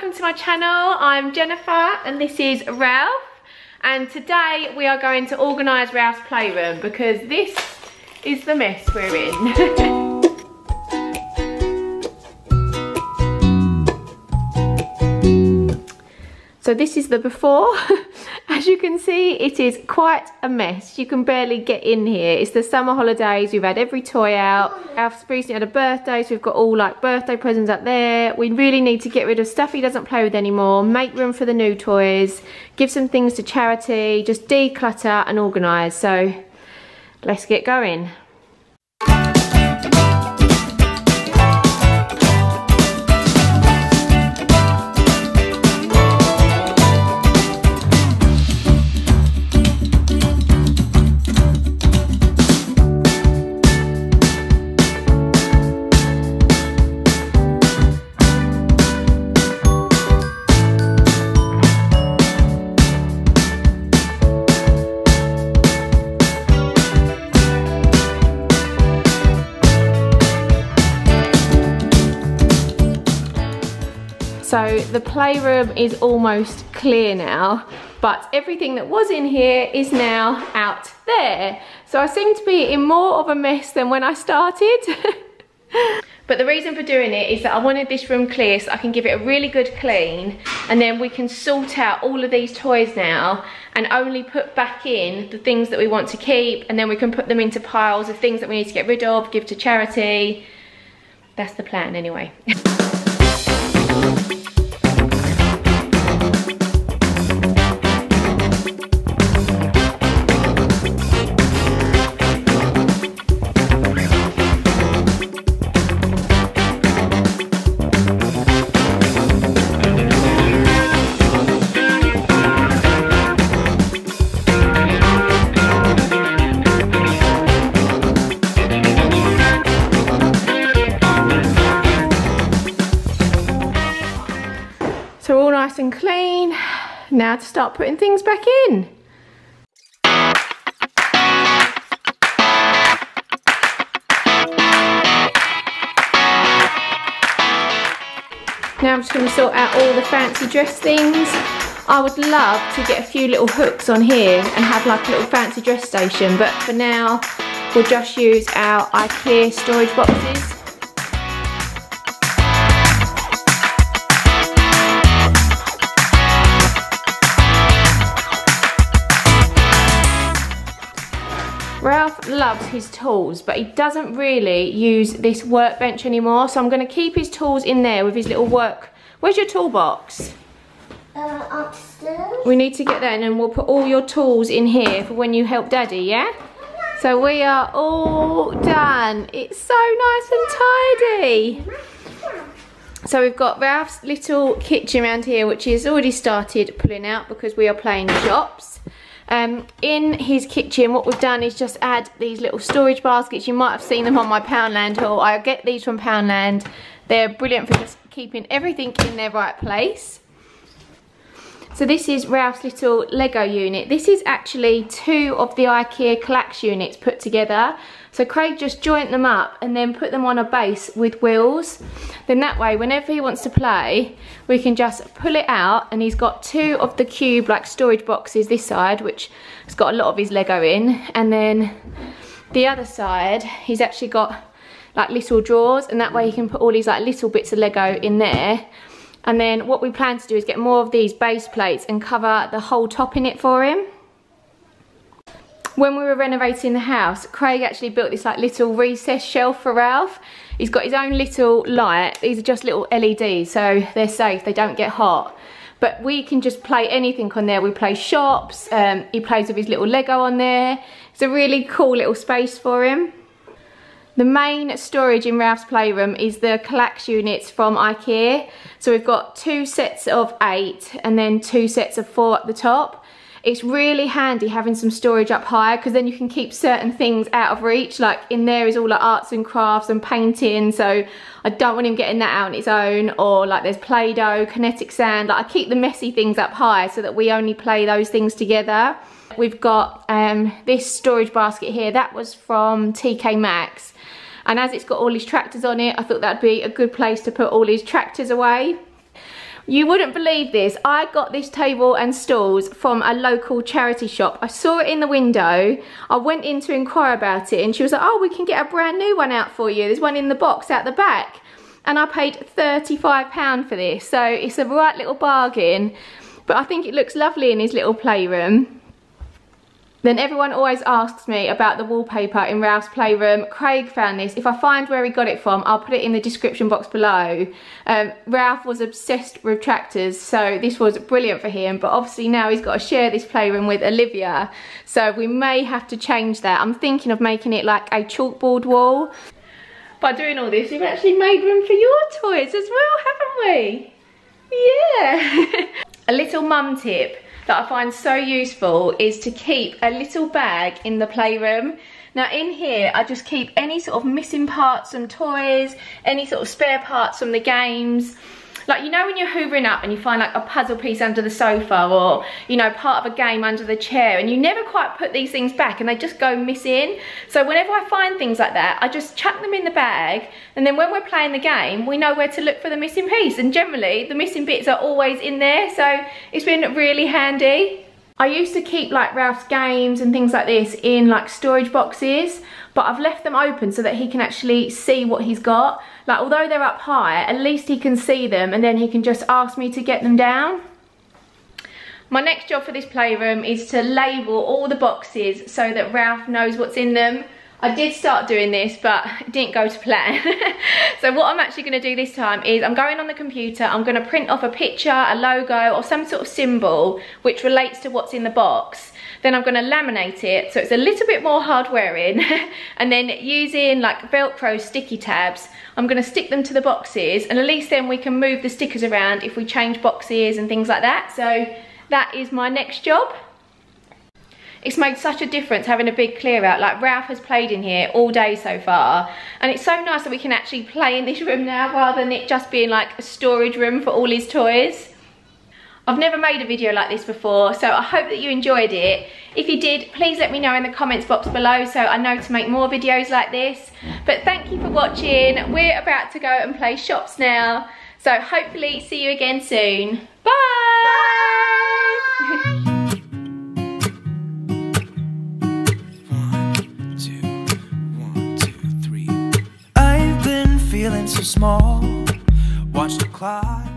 welcome to my channel. I'm Jennifer and this is Ralph, and today we are going to organise Ralph's playroom because this is the mess we're in. So this is the before. As you can see, it is quite a mess. You can barely get in here. It's the summer holidays. We've had every toy out. Ralph's recently had a birthday, so we've got all like birthday presents up there. We really need to get rid of stuff he doesn't play with anymore, make room for the new toys, give some things to charity, just declutter and organise. So let's get going. So the playroom is almost clear now, but everything that was in here is now out there. So I seem to be in more of a mess than when I started. But the reason for doing it is that I wanted this room clear so I can give it a really good clean, and then we can sort out all of these toys now and only put back in the things that we want to keep, and then we can put them into piles of things that we need to get rid of, give to charity. That's the plan anyway. So all nice and clean. Now to start putting things back in. Now I'm just going to sort out all the fancy dress things. I would love to get a few little hooks on here and have like a little fancy dress station, but for now we'll just use our Ikea storage boxes. Ralph loves his tools, but he doesn't really use this workbench anymore, so I'm going to keep his tools in there with his little work. Where's your toolbox? Upstairs. We need to get that, and then we'll put all your tools in here for when you help Daddy, yeah? So we are all done. It's so nice and tidy. So we've got Ralph's little kitchen around here, which he's already started pulling out because we are playing shops. In his kitchen, what we've done is just add these little storage baskets. You might have seen them on my Poundland haul. I get these from Poundland. They're brilliant for just keeping everything in their right place. So this is Ralph's little Lego unit. This is actually two of the Ikea Collapse units put together. So Craig just joined them up and then put them on a base with wheels. Then that way, whenever he wants to play, we can just pull it out, and he's got two of the cube like storage boxes this side, which has got a lot of his Lego in, and then the other side he's actually got like little drawers, and that way he can put all these like little bits of Lego in there. And then what we plan to do is get more of these base plates and cover the whole top in it for him. When we were renovating the house, Craig actually built this like little recess shelf for Ralph. He's got his own little light. These are just little LEDs, so they're safe, they don't get hot. But we can just play anything on there. We play shops, he plays with his little Lego on there. It's a really cool little space for him. The main storage in Ralph's playroom is the Collapse units from Ikea. So we've got 2 sets of 8 and then 2 sets of 4 at the top. It's really handy having some storage up higher, because then you can keep certain things out of reach. Like in there is all like arts and crafts and painting, so I don't want him getting that out on his own. Or like there's Play-Doh, kinetic sand. Like I keep the messy things up high so that we only play those things together. We've got this storage basket here. That was from TK Maxx. And as it's got all his tractors on it, I thought that'd be a good place to put all his tractors away. You wouldn't believe this. I got this table and stools from a local charity shop. I saw it in the window. I went in to inquire about it and she was like, oh, we can get a brand new one out for you. There's one in the box out the back. And I paid £35 for this. So it's a right little bargain. But I think it looks lovely in his little playroom. Then everyone always asks me about the wallpaper in Ralph's playroom. Craig found this. If I find where he got it from, I'll put it in the description box below. Ralph was obsessed with tractors, so this was brilliant for him. But obviously now he's got to share this playroom with Olivia, so we may have to change that. I'm thinking of making it like a chalkboard wall. By doing all this, we've actually made room for your toys as well, haven't we? Yeah. A little mum tip that I find so useful is to keep a little bag in the playroom. Now in here, I just keep any sort of missing parts from toys, any sort of spare parts from the games. Like, you know when you're hoovering up and you find like a puzzle piece under the sofa or, you know, part of a game under the chair and you never quite put these things back and they just go missing. So whenever I find things like that, I just chuck them in the bag and then when we're playing the game, we know where to look for the missing piece. And generally, the missing bits are always in there, so it's been really handy. I used to keep like Ralph's games and things like this in like storage boxes, but I've left them open so that he can actually see what he's got. Like, although they're up high, at least he can see them and then he can just ask me to get them down. My next job for this playroom is to label all the boxes so that Ralph knows what's in them. I did start doing this, but it didn't go to plan. So what I'm actually gonna do this time is I'm going on the computer, I'm gonna print off a picture, a logo, or some sort of symbol which relates to what's in the box. Then I'm gonna laminate it, so it's a little bit more hard wearing. And then using like Velcro sticky tabs, I'm gonna stick them to the boxes, and at least then we can move the stickers around if we change boxes and things like that. So that is my next job. It's made such a difference having a big clear out. Like, Ralph has played in here all day so far, and it's so nice that we can actually play in this room now rather than it just being like a storage room for all his toys. I've never made a video like this before, so I hope that you enjoyed it. If you did, please let me know in the comments box below so I know to make more videos like this. But thank you for watching. We're about to go and play shops now, so hopefully see you again soon. Bye! Bye. Feeling so small, watch the clock.